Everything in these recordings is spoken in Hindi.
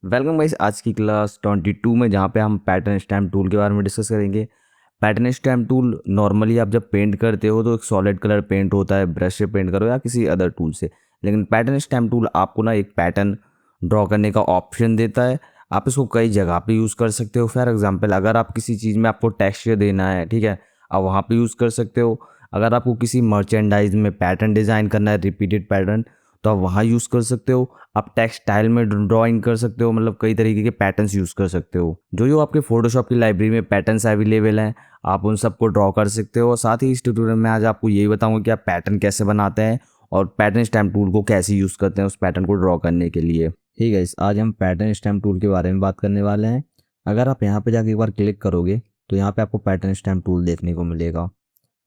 वेलकम गाइस, आज की क्लास 22 में जहाँ पे हम पैटर्न स्टैम्प टूल के बारे में डिस्कस करेंगे। पैटर्न स्टैम्प टूल नॉर्मली आप जब पेंट करते हो तो एक सॉलिड कलर पेंट होता है, ब्रश से पेंट करो या किसी अदर टूल से। लेकिन पैटर्न स्टैम्प टूल आपको ना एक पैटर्न ड्रॉ करने का ऑप्शन देता है। आप इसको कई जगह पे यूज़ कर सकते हो। फॉर एग्जांपल, अगर आप किसी चीज़ में आपको टेक्सचर देना है, ठीक है, आप वहाँ पे यूज़ कर सकते हो। अगर आपको किसी मर्चेंडाइज में पैटर्न डिज़ाइन करना है, रिपीटेड पैटर्न, तो आप वहाँ यूज़ कर सकते हो। आप टेक्सटाइल में ड्राइंग कर सकते हो, मतलब कई तरीके के पैटर्न्स यूज़ कर सकते हो। जो आपके फोटोशॉप की लाइब्रेरी में पैटर्न्स अवेलेबल हैं, आप उन सबको ड्रॉ कर सकते हो। और साथ ही इस ट्यूटोरियल में आज आपको यही बताऊंगा कि आप पैटर्न कैसे बनाते हैं और पैटर्न स्टैम्प टूल को कैसे यूज़ करते हैं उस पैटर्न को ड्रॉ करने के लिए। ठीक है, आज हम पैटर्न स्टैम्प टूल के बारे में बात करने वाले हैं। अगर आप यहाँ पे जाके एक बार क्लिक करोगे तो यहाँ पे आपको पैटर्न स्टैम्प टूल देखने को मिलेगा।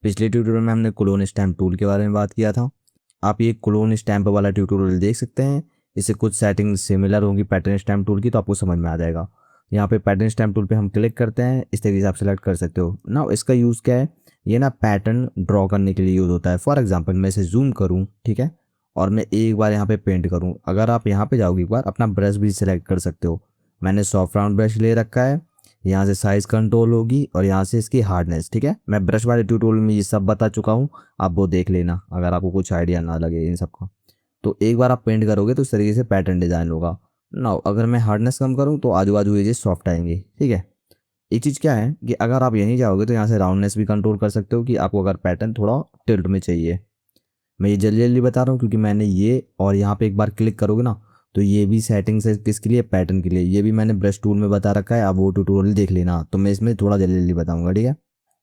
पिछले ट्यूटोरियल में हमने क्लोन स्टैम्प टूल के बारे में बात किया था। आप ये क्लोन स्टैम्प वाला ट्यूटोरियल देख सकते हैं। इससे कुछ सेटिंग सिमिलर होंगी पैटर्न स्टैम्प टूल की, तो आपको समझ में आ जाएगा। यहाँ पे पैटर्न स्टैम्प टूल पे हम क्लिक करते हैं, इस तरीके से आप सेलेक्ट कर सकते हो ना। इसका यूज़ क्या है, ये ना पैटर्न ड्रॉ करने के लिए यूज़ होता है। फॉर एग्जांपल, मैं इसे जूम करूँ, ठीक है, और मैं एक बार यहाँ पे पेंट करूँ। अगर आप यहाँ पे जाओगे एक बार, अपना ब्रश भी सिलेक्ट कर सकते हो। मैंने सॉफ्ट राउंड ब्रश ले रखा है। यहाँ से साइज़ कंट्रोल होगी और यहाँ से इसकी हार्डनेस, ठीक है। मैं ब्रश वाले ट्यूटोरियल में ये सब बता चुका हूँ, आप वो देख लेना अगर आपको कुछ आइडिया ना लगे इन सब का। तो एक बार आप पेंट करोगे तो इस तरीके से पैटर्न डिज़ाइन होगा ना। अगर मैं हार्डनेस कम करूँ तो आजू बाजू एजेस सॉफ्ट आएंगे, ठीक है। एक चीज़ क्या है कि अगर आप यहीं जाओगे तो यहाँ से राउंडनेस भी कंट्रोल कर सकते हो कि आपको अगर पैटर्न थोड़ा टिल्ट में चाहिए। मैं ये जल्दी जल्दी बता रहा हूँ क्योंकि मैंने ये और यहाँ पे एक बार क्लिक करोगे ना तो ये भी सेटिंग्स है किसके लिए, पैटर्न के लिए। ये भी मैंने ब्रश टूल में बता रखा है, आप वो ट्यूटोरियल देख लेना। तो मैं इसमें थोड़ा जल्दी जल्दी बताऊँगा, ठीक है।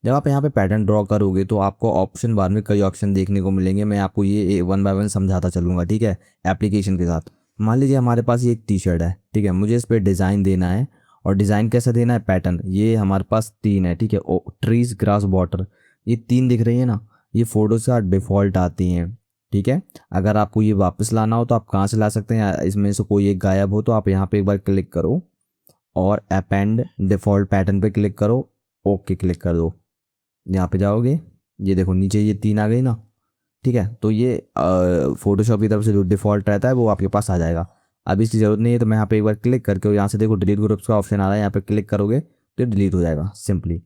जब आप यहाँ पे पैटर्न ड्रॉ करोगे तो आपको ऑप्शन बार में कई ऑप्शन देखने को मिलेंगे। मैं आपको ये वन बाय वन समझाता चलूँगा, ठीक है, एप्लीकेशन के साथ। मान लीजिए हमारे पास ये एक टी शर्ट है, ठीक है, मुझे इस पर डिज़ाइन देना है। और डिज़ाइन कैसा देना है, पैटर्न। ये हमारे पास तीन है, ठीक है, ट्रीज, ग्रास, वाटर, ये तीन दिख रही है ना, ये फोटो से डिफ़ॉल्ट आती हैं, ठीक है। अगर आपको ये वापस लाना हो तो आप कहाँ से ला सकते हैं, इसमें से कोई एक गायब हो तो आप यहाँ पे एक बार क्लिक करो और अपेंड डिफ़ॉल्ट पैटर्न पे क्लिक करो, ओके क्लिक कर दो। यहाँ पे जाओगे, ये देखो नीचे ये तीन आ गई ना, ठीक है। तो ये फोटोशॉप की तरफ से जो डिफ़ॉल्ट रहता है वो आपके पास आ जाएगा। अब इसकी ज़रूरत नहीं है तो मैं यहाँ पे एक बार क्लिक करके, और यहाँ से देखो डिलीट ग्रुप्स का ऑप्शन आ रहा है, यहाँ पे क्लिक करोगे तो डिलीट हो जाएगा सिंपली।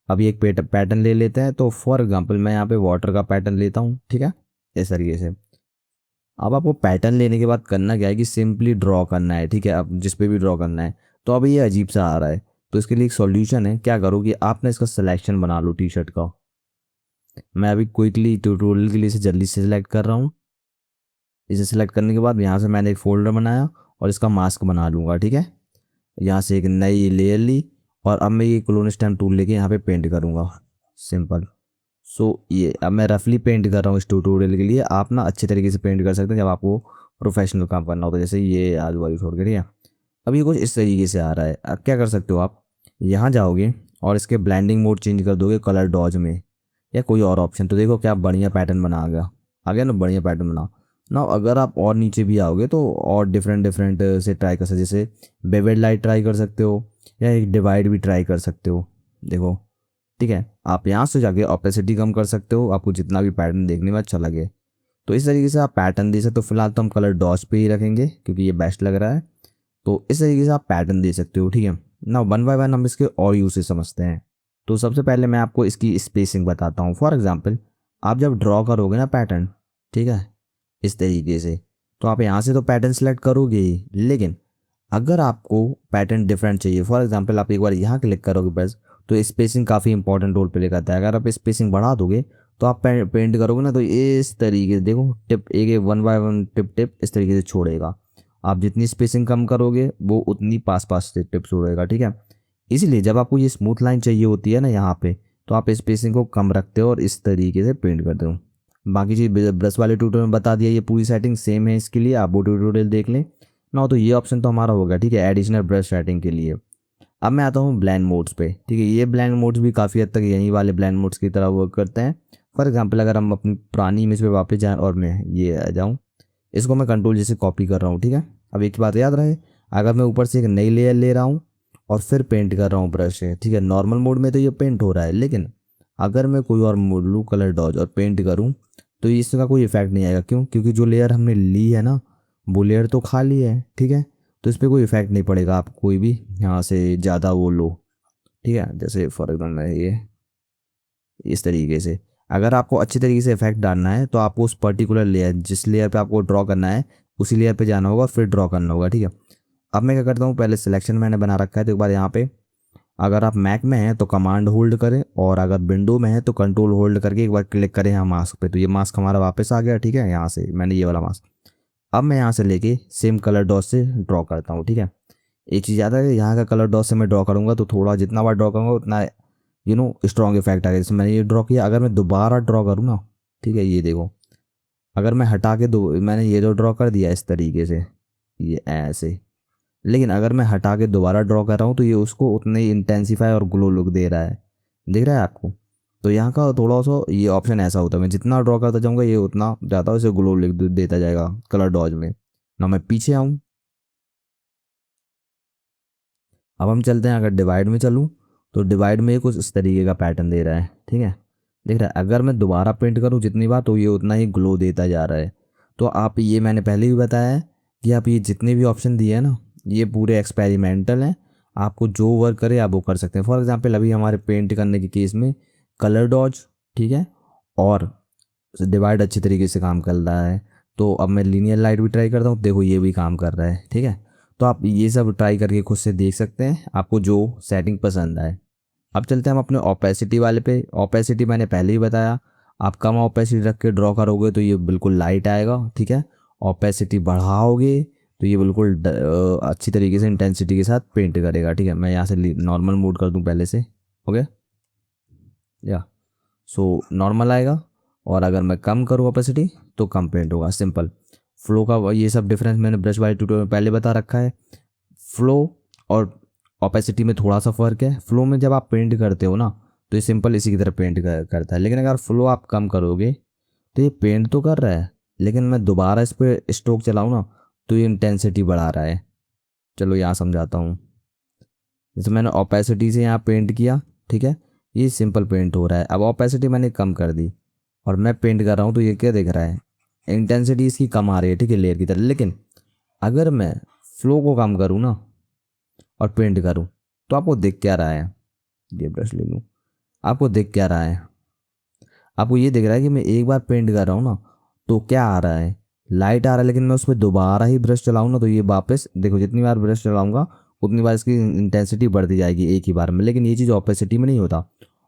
अब ये एक पैटर्न ले लेते हैं। तो फॉर एग्जांपल मैं यहाँ पे वाटर का पैटर्न लेता हूँ, ठीक है, इस तरीके से। अब आपको पैटर्न लेने के बाद करना क्या है कि सिंपली ड्रॉ करना है, ठीक है। अब जिस पे भी ड्रॉ करना है। तो अब ये अजीब सा आ रहा है, तो इसके लिए एक सॉल्यूशन है। क्या करो कि आप ना इसका सिलेक्शन बना लो टी शर्ट का। मैं अभी क्विकली ट्यूटोरियल के लिए इसे जल्दी से सिलेक्ट कर रहा हूँ। इसे सिलेक्ट करने के बाद यहाँ से मैंने एक फ़ोल्डर बनाया और इसका मास्क बना लूँगा, ठीक है। यहाँ से एक नई लेयर ली और अब मैं ये क्लोन स्टैम्प टूल लेके यहाँ पे पेंट करूँगा, सिंपल। ये अब मैं रफली पेंट कर रहा हूँ इस ट्यूटोरियल के लिए। आप ना अच्छे तरीके से पेंट कर सकते हैं जब आपको प्रोफेशनल काम करना होता है, जैसे ये आजू बाजू छोड़ के, ठीक है। अब ये कुछ इस तरीके से आ रहा है। अब क्या कर सकते हो, आप यहाँ जाओगे और इसके ब्लेंडिंग मोड चेंज कर दोगे कलर डॉज में या कोई और ऑप्शन, तो देखो क्या बढ़िया पैटर्न बना आ गया ना, बढ़िया पैटर्न बना ना। अगर आप और नीचे भी आओगे तो और डिफरेंट डिफरेंट से ट्राई कर सकते, जैसे बेवेड लाइट ट्राई कर सकते हो या एक डिवाइड भी ट्राई कर सकते हो, देखो, ठीक है। आप यहाँ से जाके ऑपेसिटी कम कर सकते हो, आपको जितना भी पैटर्न देखने में अच्छा लगे। तो इस तरीके से आप पैटर्न दे सकते हो। फिलहाल तो हम कलर डॉज पे ही रखेंगे क्योंकि ये बेस्ट लग रहा है। तो इस तरीके से आप पैटर्न दे सकते हो, ठीक है ना। वन बाय वन हम इसके और यूसेज समझते हैं। तो सबसे पहले मैं आपको इसकी स्पेसिंग बताता हूँ। फॉर एग्जांपल, आप जब ड्रॉ करोगे ना पैटर्न, ठीक है, इस तरीके से, तो आप यहाँ से तो पैटर्न सेलेक्ट करोगे ही, लेकिन अगर आपको पैटर्न डिफरेंट चाहिए, फॉर एग्जांपल आप एक बार यहाँ क्लिक करोगे बस, तो स्पेसिंग काफ़ी इंपॉर्टेंट रोल प्ले करता है। अगर आप स्पेसिंग बढ़ा दोगे तो आप पेंट करोगे ना तो इस तरीके से देखो टिप एक one by one tip tip इस तरीके से छोड़ेगा। आप जितनी स्पेसिंग कम करोगे वो उतनी पास पास से टिप छोड़ेगा, ठीक है। इसलिए जब आपको ये स्मूथ लाइन चाहिए होती है ना यहाँ पे, तो आप स्पेसिंग को कम रखते हो और इस तरीके से पेंट करते हो। बाकी चीज़ ब्रश वाले ट्यूटोरियल में बता दिया, ये पूरी सेटिंग सेम है इसके लिए, आप वो ट्यूटोरियल देख लें ना। तो ये ऑप्शन तो हमारा हो गया, ठीक है, एडिशनल ब्रश सेटिंग के लिए। अब मैं आता हूँ ब्लेंड मोड्स पे, ठीक है। ये ब्लेंड मोड्स भी काफ़ी हद तक यही वाले ब्लेंड मोड्स की तरह वर्क करते हैं। फॉर एग्जांपल, अगर हम अपनी पुरानी इमेज पे वापस जाएं और मैं ये आ जाऊँ, इसको मैं कंट्रोल जैसे कॉपी कर रहा हूँ, ठीक है। अब एक बात याद रहे, अगर मैं ऊपर से एक नई लेयर ले रहा हूँ और फिर पेंट कर रहा हूँ ब्रश से, ठीक है, नॉर्मल मोड में तो ये पेंट हो रहा है, लेकिन अगर मैं कोई और मोड लूँ, कलर डॉज, और पेंट करूँ, तो इसका कोई इफेक्ट नहीं आएगा। क्यों? क्योंकि जो लेयर हमने ली है ना, वो लेयर तो खाली है, ठीक है। तो इस पर कोई इफेक्ट नहीं पड़ेगा आप कोई भी यहाँ से ज़्यादा वो लो, ठीक है। जैसे फॉर एग्जाम्पल ये इस तरीके से अगर आपको अच्छी तरीके से इफेक्ट डालना है तो आपको उस पर्टिकुलर लेयर, जिस लेयर पे आपको ड्रॉ करना है उसी लेयर पे जाना होगा, फिर ड्रॉ करना होगा, ठीक है। अब मैं क्या करता हूँ, पहले सिलेक्शन मैंने बना रखा है, तो एक बार यहाँ पे अगर आप मैक में हैं तो कमांड होल्ड करें, और अगर विंडो में है तो कंट्रोल होल्ड करके एक बार क्लिक करें यहाँ मास्क पे, तो ये मास्क हमारा वापस आ गया, ठीक है। यहाँ से मैंने ये वाला मास्क, अब मैं यहाँ से लेके सेम कलर डॉट से ड्रॉ करता हूँ, ठीक है। एक चीज़ याद है, यहाँ का कलर डॉट से मैं ड्रॉ करूँगा तो थोड़ा जितना बार ड्रॉ करूँगा उतना स्ट्रॉन्ग इफेक्ट आएगा। जैसे मैंने ये ड्रॉ किया, अगर मैं दोबारा ड्रॉ करूँ ना, ठीक है, ये देखो, अगर मैं हटा के दो, मैंने ये जो ड्रॉ कर दिया इस तरीके से, ये ऐसे, लेकिन अगर मैं हटा के दोबारा ड्रॉ कर रहा हूँ तो ये उसको उतने ही इंटेंसीफाई और ग्लो लुक दे रहा है, दिख रहा है आपको। तो यहाँ का थोड़ा सा ये ऑप्शन ऐसा होता है, मैं जितना ड्रॉ करता जाऊँगा ये उतना ज़्यादा उसे ग्लो लुक देता जाएगा कलर डॉज में ना। मैं पीछे आऊँ, अब हम चलते हैं, अगर डिवाइड में चलूँ तो डिवाइड में कुछ इस तरीके का पैटर्न दे रहा है, ठीक है, देख रहा है। अगर मैं दोबारा पेंट करूँ जितनी बार तो ये उतना ही ग्लो देता जा रहा है। तो आप, ये मैंने पहले भी बताया है कि आप ये जितने भी ऑप्शन दिए हैं ना, ये पूरे एक्सपेरिमेंटल हैं, आपको जो वर्क करे आप वो कर सकते हैं। फॉर एग्जांपल अभी हमारे पेंट करने के केस में कलर डॉज, ठीक है, और डिवाइड अच्छी तरीके से काम कर रहा है। तो अब मैं लीनियर लाइट भी ट्राई करता हूँ, देखो ये भी काम कर रहा है, ठीक है। तो आप ये सब ट्राई करके खुद से देख सकते हैं आपको जो सेटिंग पसंद आए। अब चलते हैं हम अपने ओपेसिटी वाले पे। ओपेसिटी मैंने पहले ही बताया, आप कम ओपेसिटी रख के ड्रॉ करोगे तो ये बिल्कुल लाइट आएगा, ठीक है। ओपेसिटी बढ़ाओगे तो ये बिल्कुल अच्छी तरीके से इंटेंसिटी के साथ पेंट करेगा, ठीक है। मैं यहाँ से नॉर्मल मोड कर दूँ पहले से, ओके, या सो नॉर्मल आएगा। और अगर मैं कम करूँ ओपेसिटी तो कम पेंट होगा, सिंपल। फ्लो का ये सब डिफरेंस मैंने ब्रश वाले ट्यूटोरियल में पहले बता रखा है। फ्लो और ओपेसिटी में थोड़ा सा फ़र्क है। फ्लो में जब आप पेंट करते हो ना तो ये सिंपल इसी की तरह पेंट करता है, लेकिन अगर फ्लो आप कम करोगे तो ये पेंट तो कर रहा है, लेकिन मैं दोबारा इस पर स्ट्रोक चलाऊँ ना तो ये इंटेंसिटी बढ़ा रहा है। चलो यहाँ समझाता हूँ। जैसे मैंने ओपेसिटी से यहाँ पेंट किया, ठीक है, ये सिंपल पेंट हो रहा है। अब ओपेसिटी मैंने कम कर दी और मैं पेंट कर रहा हूँ तो ये क्या दिख रहा है, इंटेंसिटी इसकी कम आ रही है, ठीक है, लेयर की तरह। लेकिन अगर मैं फ्लो को कम करूँ ना और पेंट करूँ तो आपको दिख क्या रहा है, ये ब्रश ले लूँ, आपको दिख क्या रहा है, आपको ये दिख रहा है कि मैं एक बार पेंट कर रहा हूँ ना तो क्या आ रहा है, लाइट आ रहा है। लेकिन मैं उस पर दोबारा ही ब्रश चलाऊँ ना तो ये वापस देखो, जितनी बार ब्रश चलाऊँगा उतनी बार इसकी इंटेंसिटी बढ़ती जाएगी एक ही बार में। लेकिन ये चीज़ ओपेसिटी में नहीं होता,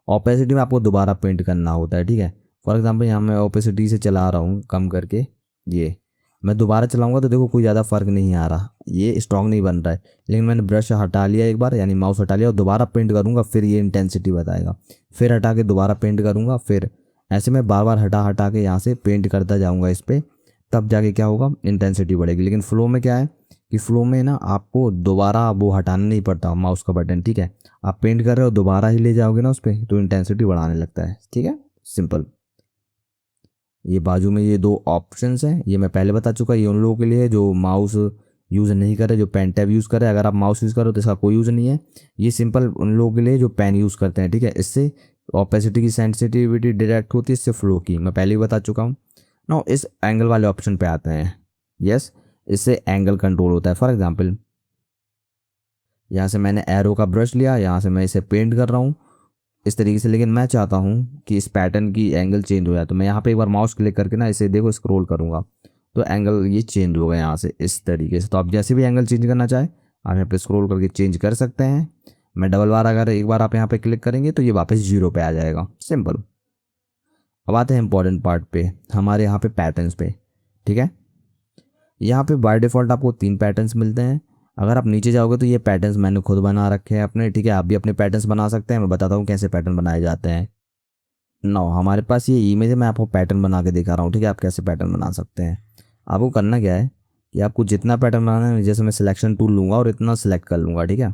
ओपेसिटी में आपको दोबारा पेंट करना होता है, ठीक है। फॉर एग्जाम्पल यहाँ मैं ओपेसिटी से चला रहा हूँ कम करके, ये मैं दोबारा चलाऊंगा तो देखो कोई ज़्यादा फर्क नहीं आ रहा, ये स्ट्रॉन्ग नहीं बन रहा है। लेकिन मैंने ब्रश हटा लिया एक बार, यानी माउस हटा लिया और दोबारा पेंट करूँगा फिर ये इंटेंसिटी बताएगा, फिर हटा के दोबारा पेंट करूँगा, फिर ऐसे मैं बार बार हटा हटा के यहाँ से पेंट करता जाऊँगा इस पर, तब जाके क्या होगा, इंटेंसिटी बढ़ेगी। लेकिन फ्लो में क्या है कि फ्लो में ना आपको दोबारा वो हटाना नहीं पड़ता माउस का बटन, ठीक है। आप पेंट कर रहे हो दोबारा ही ले जाओगे ना उस पर तो इंटेंसिटी बढ़ाने लगता है, ठीक है, सिंपल। ये बाजू में ये दो ऑप्शंस हैं, ये मैं पहले बता चुका, ये उन लोगों के लिए है जो माउस यूज़ नहीं करे, जो पेन टैब यूज़ करे। अगर आप माउस यूज़ करो तो इसका कोई यूज़ नहीं है, ये सिंपल उन लोगों के लिए जो पेन यूज़ करते हैं, ठीक है। इससे ओपेसिटी की सेंसिटिविटी डायरेक्ट होती है, इससे फ्लो की मैं पहले ही बता चुका हूँ ना। इस एंगल वाले ऑप्शन पे आते हैं, यस, इससे एंगल कंट्रोल होता है। फॉर एग्जाम्पल यहाँ से मैंने एरो का ब्रश लिया, यहाँ से मैं इसे पेंट कर रहा हूँ इस तरीके से, लेकिन मैं चाहता हूँ कि इस पैटर्न की एंगल चेंज हो जाए, तो मैं यहाँ पे एक बार माउस क्लिक करके ना इसे देखो स्क्रॉल करूँगा तो एंगल ये चेंज होगा यहाँ से इस तरीके से। तो आप जैसे भी एंगल चेंज करना चाहें आप यहाँ पे स्क्रॉल करके चेंज कर सकते हैं। मैं डबल बार अगर एक बार आप यहाँ पे क्लिक करेंगे तो ये वापस जीरो पे आ जाएगा, सिंपल। अब आते हैं इंपॉर्टेंट पार्ट पे, हमारे यहाँ पे पैटर्न्स पे, ठीक है। यहाँ पे बाय डिफ़ॉल्ट आपको 3 पैटर्न्स मिलते हैं। अगर आप नीचे जाओगे तो ये पैटर्न्स मैंने खुद बना रखे हैं अपने, ठीक है। आप भी अपने पैटर्न्स बना सकते हैं, मैं बताता हूँ कैसे पैटर्न बनाए जाते हैं। नो, हमारे पास ये इमेज है, मैं आपको पैटर्न बना के दिखा रहा हूँ, ठीक है। आप कैसे पैटर्न बना सकते हैं, आपको करना क्या है कि आपको जितना पैटर्न बनाना है, जैसे मैं सिलेक्शन टूल लूँगा और इतना सिलेक्ट कर लूँगा, ठीक है।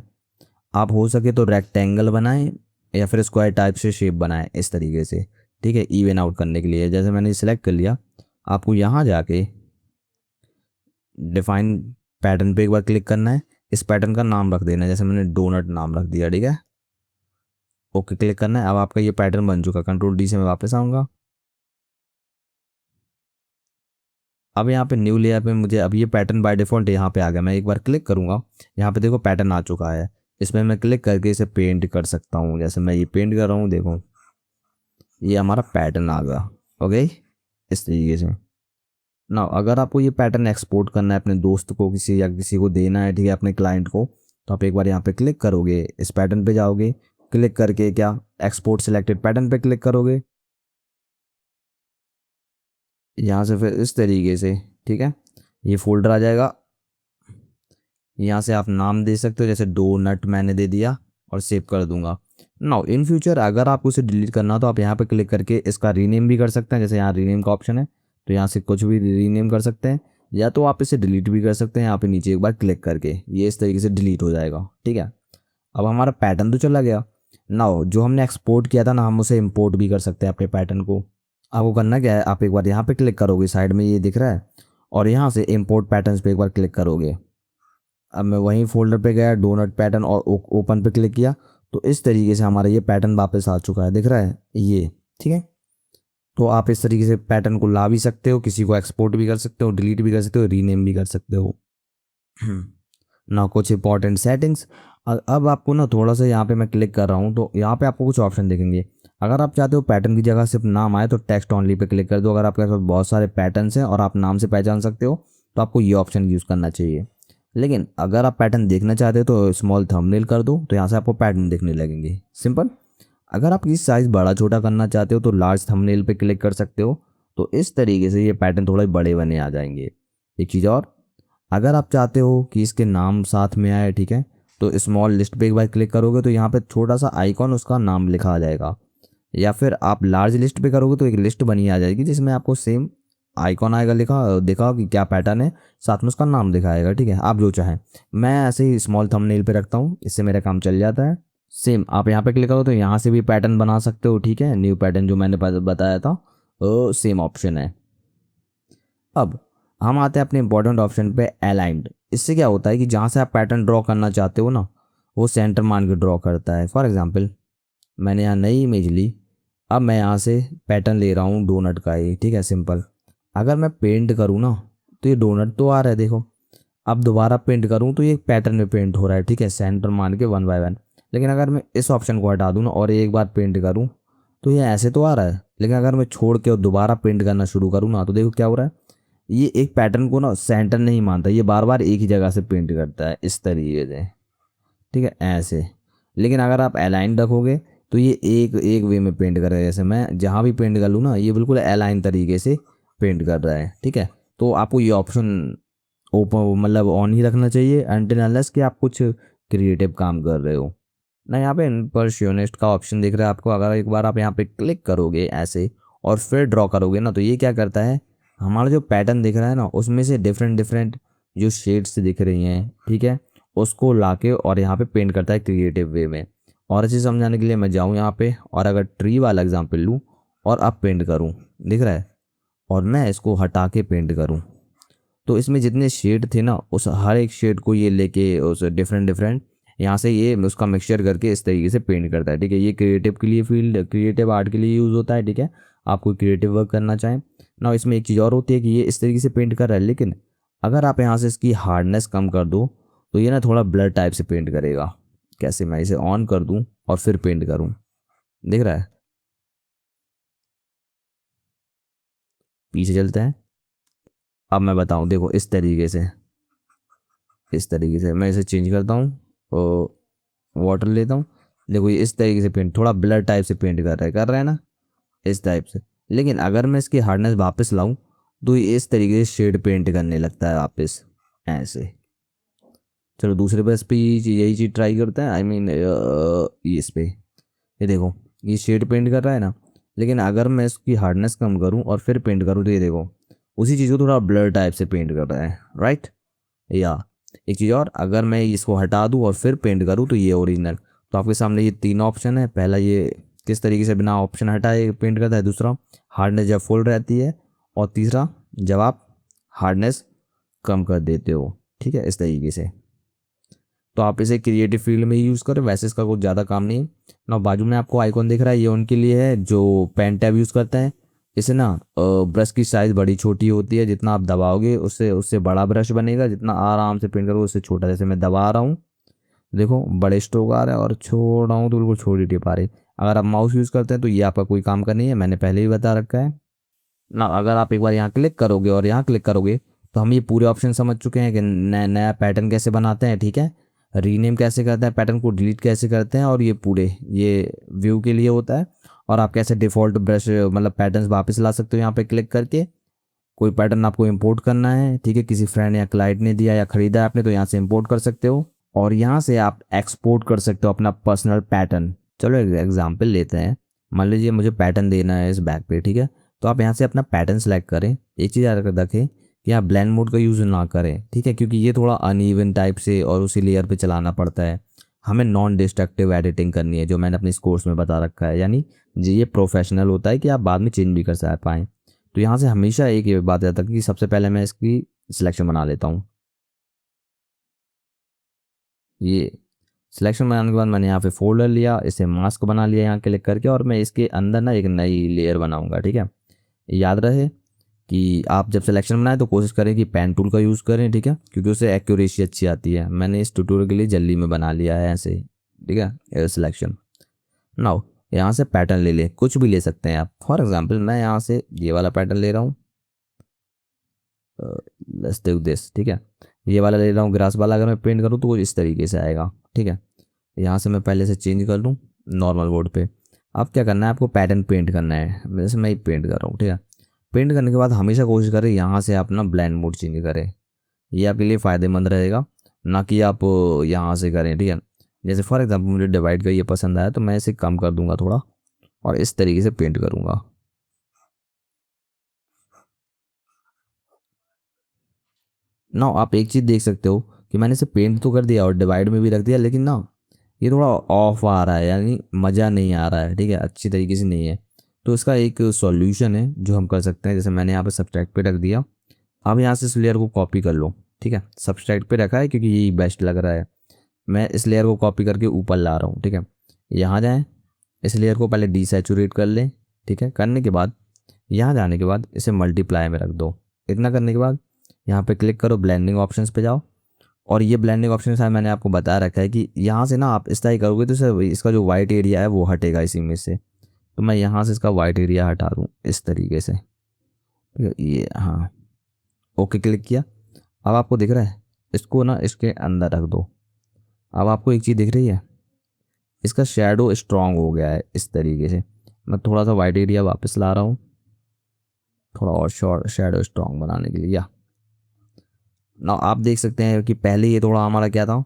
आप हो सके तो रेक्टेंगल बनाएं या फिर स्क्वायर टाइप से शेप बनाएं इस तरीके से, ठीक है, इवन आउट करने के लिए। जैसे मैंने सिलेक्ट कर लिया, आपको यहाँ जाके डिफाइन पैटर्न पे एक बार क्लिक करना है, इस पैटर्न का नाम रख देना है, जैसे मैंने डोनट नाम रख दिया, ठीक है। ओके क्लिक करना है, अब आपका ये पैटर्न बन चुका। कंट्रोल डी से मैं वापस आऊँगा, अब यहाँ पे न्यू लेयर पे मुझे अब ये पैटर्न बाय डिफ़ॉल्ट यहाँ पे आ गया। मैं एक बार क्लिक करूँगा, यहाँ पे देखो पैटर्न आ चुका है। इसमें मैं क्लिक करके इसे पेंट कर सकता हूँ। जैसे मैं ये पेंट कर रहा हूँ, देखो ये हमारा पैटर्न आ गया। ओके, इस तरीके से ना। अगर आपको ये पैटर्न एक्सपोर्ट करना है अपने दोस्त को किसी या किसी को देना है, ठीक है, अपने क्लाइंट को, तो आप एक बार यहाँ पे क्लिक करोगे, इस पैटर्न पे जाओगे, क्लिक करके क्या एक्सपोर्ट सिलेक्टेड पैटर्न पे क्लिक करोगे, यहाँ से फिर इस तरीके से, ठीक है, ये फोल्डर आ जाएगा। यहाँ से आप नाम दे सकते हो, जैसे डोनट मैंने दे दिया और सेव कर दूंगा। नाउ इन फ्यूचर अगर आपको इसे डिलीट करना हो तो आप यहाँ पे क्लिक करके इसका रीनेम भी कर सकते हैं। जैसे यहाँ रीनेम का ऑप्शन है, तो यहाँ से कुछ भी रीनेम कर सकते हैं, या तो आप इसे डिलीट भी कर सकते हैं यहाँ पे नीचे एक बार क्लिक करके, ये इस तरीके से डिलीट हो जाएगा। ठीक है, अब हमारा पैटर्न तो चला गया। नाउ जो हमने एक्सपोर्ट किया था ना, हम उसे इम्पोर्ट भी कर सकते हैं अपने पैटर्न को। आपको करना क्या है, आप एक बार यहाँ पे क्लिक करोगे, साइड में ये दिख रहा है, और यहाँ से इम्पोर्ट पैटर्न्स पे एक बार क्लिक करोगे। अब मैं वहीं फोल्डर पे गया, डोनट पैटर्न, और ओपन पे क्लिक किया, तो इस तरीके से हमारा ये पैटर्न वापस आ चुका है, दिख रहा है ये। ठीक है, तो आप इस तरीके से पैटर्न को ला भी सकते हो, किसी को एक्सपोर्ट भी कर सकते हो, डिलीट भी कर सकते हो, रीनेम भी कर सकते हो। ना कुछ इंपॉर्टेंट सेटिंग्स। अब आपको ना थोड़ा सा यहाँ पे मैं क्लिक कर रहा हूँ तो यहाँ पे आपको कुछ ऑप्शन दिखेंगे। अगर आप चाहते हो पैटर्न की जगह सिर्फ नाम आए तो टेक्स्ट ऑनली पे क्लिक कर दो। अगर आपके पास बहुत सारे पैटर्न्स हैं और आप नाम से पहचान सकते हो तो आपको ये ऑप्शन यूज़ करना चाहिए। लेकिन अगर आप पैटर्न देखना चाहते हो तो स्मॉल थंबनेल कर दो, तो यहाँ से आपको पैटर्न देखने लगेंगे, सिंपल। अगर आप इस साइज़ बड़ा छोटा करना चाहते हो तो लार्ज थंबनेल पे क्लिक कर सकते हो, तो इस तरीके से ये पैटर्न थोड़े बड़े बने आ जाएंगे। एक चीज़ और, अगर आप चाहते हो कि इसके नाम साथ में आए, ठीक है, तो स्मॉल लिस्ट पे एक बार क्लिक करोगे तो यहाँ पे छोटा सा आइकॉन उसका नाम लिखा आ जाएगा। या फिर आप लार्ज लिस्ट पे करोगे तो एक लिस्ट बनी आ जाएगी जिसमें आपको सेम आइकॉन आएगा, लिखा दिखा कि क्या पैटर्न है, साथ में उसका नाम दिखाएगा। ठीक है, आप जो चाहें। मैं ऐसे ही स्मॉल थंबनेल पे रखता हूँ, इससे मेरा काम चल जाता है। सेम आप यहाँ पे क्लिक करो तो यहाँ से भी पैटर्न बना सकते हो। ठीक है, न्यू पैटर्न जो मैंने बताया था वो सेम ऑप्शन है। अब हम आते हैं अपने इंपॉर्टेंट ऑप्शन पे, अलाइंड। इससे क्या होता है कि जहाँ से आप पैटर्न ड्रॉ करना चाहते हो ना, वो सेंटर मान के ड्रॉ करता है। फॉर एग्जांपल मैंने यहाँ नई इमेज ली, अब मैं यहाँ से पैटर्न ले रहा हूँ डोनट का ही, ठीक है, सिंपल। अगर मैं पेंट करूँ ना तो ये डोनट तो आ रहा है, देखो। अब दोबारा पेंट करूँ तो ये पैटर्न में पेंट हो रहा है, ठीक है, सेंटर मान के 1 बाय 1। लेकिन अगर मैं इस ऑप्शन को हटा दूँ ना और एक बार पेंट करूँ तो ये ऐसे तो आ रहा है, लेकिन अगर मैं छोड़ के और दोबारा पेंट करना शुरू करूँ ना तो देखो क्या हो रहा है, ये एक पैटर्न को ना सेंटर नहीं मानता, ये बार बार एक ही जगह से पेंट करता है इस तरीके से। ठीक है, ऐसे। लेकिन अगर आप अलाइन रखोगे तो ये एक एक वे में पेंट करेगा। जैसे मैं जहाँ भी पेंट कर लूँ ना, ये बिल्कुल अलाइन तरीके से पेंट कर रहा है। ठीक है, तो आपको ये ऑप्शन ओपन मतलब ऑन ही रखना चाहिए अनटिल अनलेस कि आप कुछ क्रिएटिव काम कर रहे हो ना। यहाँ पे इम्प्रेशनिस्ट का ऑप्शन दिख रहा है आपको, अगर एक बार आप यहाँ पे क्लिक करोगे ऐसे और फिर ड्रॉ करोगे ना, तो ये क्या करता है, हमारा जो पैटर्न दिख रहा है ना उसमें से डिफरेंट डिफरेंट जो शेड्स दिख रही हैं, ठीक है, उसको लाके और यहाँ पे पेंट करता है क्रिएटिव वे में। और अच्छे समझाने के लिए मैं जाऊँ यहाँ पे और अगर ट्री वाला एग्जाम्पल लूँ और अब पेंट करूँ, दिख रहा है, और मैं इसको हटा के पेंट करूँ, तो इसमें जितने शेड थे ना उस हर एक शेड को ये लेके उस डिफरेंट डिफरेंट यहाँ से ये उसका मिक्सचर करके इस तरीके से पेंट करता है। ठीक है, ये क्रिएटिव के लिए फील्ड, क्रिएटिव आर्ट के लिए यूज़ होता है। ठीक है, आप कोई क्रिएटिव वर्क करना चाहें ना। इसमें एक चीज़ और होती है कि ये इस तरीके से पेंट कर रहा है, लेकिन अगर आप यहाँ से इसकी हार्डनेस कम कर दो तो ये ना थोड़ा ब्लर टाइप से पेंट करेगा। कैसे, मैं इसे ऑन कर दूँ और फिर पेंट करूँ, दिख रहा है। पीछे चलते हैं, अब मैं बताऊँ, देखो इस तरीके से मैं इसे चेंज करता हूँ और वाटर लेता हूँ। देखो ये इस तरीके से पेंट, थोड़ा ब्लर टाइप से पेंट कर रहा है ना, इस टाइप से। लेकिन अगर मैं इसकी हार्डनेस वापस लाऊं तो ये इस तरीके से शेड पेंट करने लगता है वापस, ऐसे। चलो दूसरे पे इस पे यही चीज़ ट्राई करते हैं। आई मीन ये इस पे, ये देखो ये शेड पेंट कर रहा है ना, लेकिन अगर मैं इसकी हार्डनेस कम करूँ और फिर पेंट करूँ तो ये देखो उसी चीज़ को थोड़ा ब्लर टाइप से पेंट कर रहा है, राइट। या एक चीज़ और, अगर मैं इसको हटा दूँ और फिर पेंट करूँ तो ये ओरिजिनल। तो आपके सामने ये तीन ऑप्शन है। पहला ये किस तरीके से बिना ऑप्शन हटाए पेंट करता है, दूसरा हार्डनेस जब फुल रहती है, और तीसरा जब आप हार्डनेस कम कर देते हो। ठीक है, इस तरीके से। तो आप इसे क्रिएटिव फील्ड में यूज़ करें, वैसे इसका कुछ ज़्यादा काम नहीं है ना। बाजू में आपको आइकॉन दिख रहा है, ये उनके लिए है जो पेन टैब यूज़ करते हैं। इसे ना ब्रश की साइज़ बड़ी छोटी होती है, जितना आप दबाओगे उससे उससे बड़ा ब्रश बनेगा, जितना आराम से पेंट करोगे उससे छोटा। जैसे मैं दबा रहा हूँ, देखो बड़े स्ट्रोक आ रहे हैं, और छोड़ रहा हूँ तो बिल्कुल छोटी टिप आ रही है। अगर आप माउस यूज़ करते हैं तो ये आपका कोई काम का नहीं है, मैंने पहले ही बता रखा है ना। अगर आप एक बार यहाँ क्लिक करोगे और यहाँ क्लिक करोगे तो हम ये पूरे ऑप्शन समझ चुके हैं कि नया पैटर्न कैसे बनाते हैं, ठीक है। रीनेम कैसे करते हैं, पैटर्न को डिलीट कैसे करते हैं, और ये पूरे ये व्यू के लिए होता है। और आप कैसे डिफ़ॉल्ट ब्रश मतलब पैटर्न्स वापस ला सकते हो यहाँ पे क्लिक करके। कोई पैटर्न आपको इंपोर्ट करना है, ठीक है, किसी फ्रेंड या क्लाइंट ने दिया या खरीदा है आपने, तो यहाँ से इंपोर्ट कर सकते हो। और यहाँ से आप एक्सपोर्ट कर सकते हो अपना पर्सनल पैटर्न। चलो एक एग्जांपल लेते हैं। मान लीजिए मुझे पैटर्न देना है इस बैग पे, ठीक है। तो आप यहाँ से अपना पैटर्न सेलेक्ट करें। एक चीज़ याद रखें कि आप ब्लेंड मोड का यूज़ ना करें, ठीक है, क्योंकि ये थोड़ा अनइवन टाइप से और उसी लेयर पे चलाना पड़ता है। हमें नॉन डिस्ट्रक्टिव एडिटिंग करनी है, जो मैंने अपने इस कोर्स में बता रखा है, यानी ये प्रोफेशनल होता है कि आप बाद में चेंज भी कर पाएँ। तो यहाँ से हमेशा एक ये बात याद रखें कि सबसे पहले मैं इसकी सिलेक्शन बना लेता हूँ। ये सिलेक्शन बनाने के बाद मैंने यहाँ पे फोल्डर लिया, इसे मास्क बना लिया यहाँ क्लिक करके, और मैं इसके अंदर ना एक नई लेयर बनाऊंगा, ठीक है। याद रहे कि आप जब सिलेक्शन बनाएं तो कोशिश करें कि पेन टूल का यूज़ करें, ठीक है, क्योंकि उससे एक्यूरेसी अच्छी आती है। मैंने इस ट्यूटोरियल के लिए जल्दी में बना लिया है ऐसे ही, ठीक है। सिलेक्शन नाउ यहाँ से पैटर्न ले लें, कुछ भी ले सकते हैं आप। फॉर एग्जांपल मैं यहाँ से ये वाला पैटर्न ले रहा हूँ, लेट्स डू दिस, ठीक है। ये वाला ले रहा हूँ ग्रास वाला। अगर मैं पेंट करूँ तो वो इस तरीके से आएगा, ठीक है। यहाँ से मैं पहले से चेंज कर लूँ नॉर्मल बोर्ड पे। अब क्या करना है, आपको पैटर्न पेंट करना है, जैसे मैं ही पेंट कर रहा हूँ, ठीक है। पेंट करने के बाद हमेशा कोशिश करें यहाँ से अपना ब्लेंड मोड चेंज करें। ये आपके लिए फ़ायदेमंद रहेगा, ना कि आप यहाँ से करें, ठीक है। जैसे फॉर एग्जांपल मुझे डिवाइड का ये पसंद आया तो मैं इसे कम कर दूंगा थोड़ा, और इस तरीके से पेंट करूँगा। ना आप एक चीज़ देख सकते हो कि मैंने इसे पेंट तो कर दिया और डिवाइड में भी रख दिया, लेकिन ना ये थोड़ा ऑफ आ रहा है, यानी मज़ा नहीं आ रहा है, ठीक है, अच्छी तरीके से नहीं है। तो इसका एक सॉल्यूशन है जो हम कर सकते हैं। जैसे मैंने यहाँ पे सब्सट्रैक्ट पे रख दिया। अब यहाँ से इस लेयर को कॉपी कर लो, ठीक है। सब्सट्रैक्ट पे रखा है क्योंकि यही बेस्ट लग रहा है। मैं इस लेयर को कॉपी करके ऊपर ला रहा हूँ, ठीक है। यहाँ जाएँ, इस लेयर को पहले डीसैचुरेट कर लें, ठीक है। करने के बाद यहाँ जाने के बाद इसे मल्टीप्लाई में रख दो। इतना करने के बाद यहाँ पे क्लिक करो, ब्लेंडिंग ऑप्शंस पे जाओ। और ये ब्लेंडिंग ऑप्शन शायद मैंने आपको बता रखा है कि यहाँ से ना आप इस तरह करोगे तो सर इसका जो वाइट एरिया है वो हटेगा इस इमेज से। तो मैं यहाँ से इसका वाइट एरिया हटा दूँ इस तरीके से, ठीक है। ये हाँ, ओके क्लिक किया। अब आपको दिख रहा है, इसको ना इसके अंदर रख दो। अब आपको एक चीज़ दिख रही है, इसका शेडो स्ट्रांग हो गया है इस तरीके से। मैं थोड़ा सा वाइट एरिया वापस ला रहा हूँ, थोड़ा और शॉर्ट शेडो स्ट्रांग बनाने के लिए। या ना आप देख सकते हैं कि पहले ये थोड़ा हमारा क्या था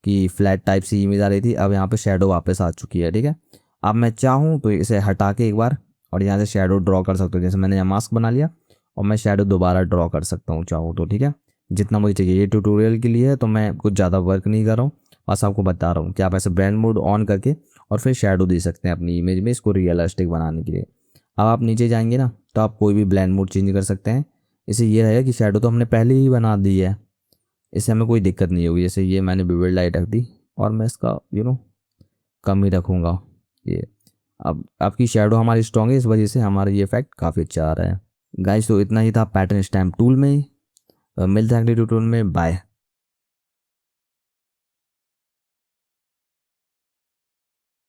कि फ्लैट टाइप सी इमेज आ रही थी, अब यहाँ पे शेडो वापस आ चुकी है, ठीक है। अब मैं चाहूँ तो इसे हटा के एक बार और यहाँ से शेडो ड्रॉ कर सकता हूँ। जैसे मैंने यहाँ मास्क बना लिया और मैं शेडो दोबारा ड्रॉ कर सकता हूँ चाहूँ तो, ठीक है, जितना मुझे चाहिए। ये ट्यूटोरियल के लिए है तो मैं कुछ ज़्यादा वर्क नहीं कर रहा हूँ, बस आपको बता रहा हूँ कि आप ऐसे ब्लेंड मोड ऑन करके और फिर शेडो दे सकते हैं अपनी इमेज में, इसको रियलिस्टिक बनाने के लिए। अब आप नीचे जाएंगे ना तो आप कोई भी ब्लेंड मोड चेंज कर सकते हैं। इसे ये रहेगा कि शेडो तो हमने पहले ही बना दी है, इससे हमें कोई दिक्कत नहीं होगी। जैसे ये मैंने विविड लाइट रख दी और मैं इसका कम ही रखूँगा ये। अब आपकी शेडो हमारी स्ट्रॉन्ग है, इस वजह से हमारा ये इफेक्ट काफ़ी अच्छा आ रहा है। गाइस तो इतना ही था पैटर्न स्टैम्प टूल में। मिलते हैं अगले ट्यूटोरियल में, बाय।